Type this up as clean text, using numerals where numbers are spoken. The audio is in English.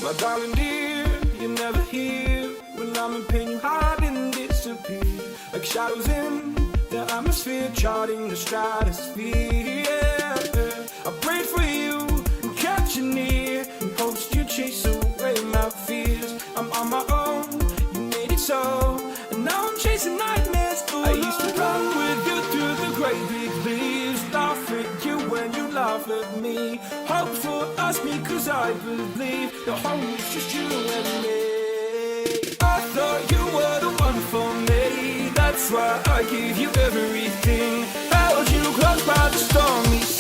My darling dear, you're never here. When I'm in pain, you hide and disappear. Like shadows in the atmosphere, charting the stratosphere. I prayed for you and kept you near, in hopes you chase away my fears. I'm on my own, you made it so, and now I'm chasing nightmares. I used to run with you through the great big leaves, laugh at you when you laugh at me. Hope for us because I believe the home is just you and me. I thought you were the one for me, that's why I gave you everything. Held you close by the stormy sea.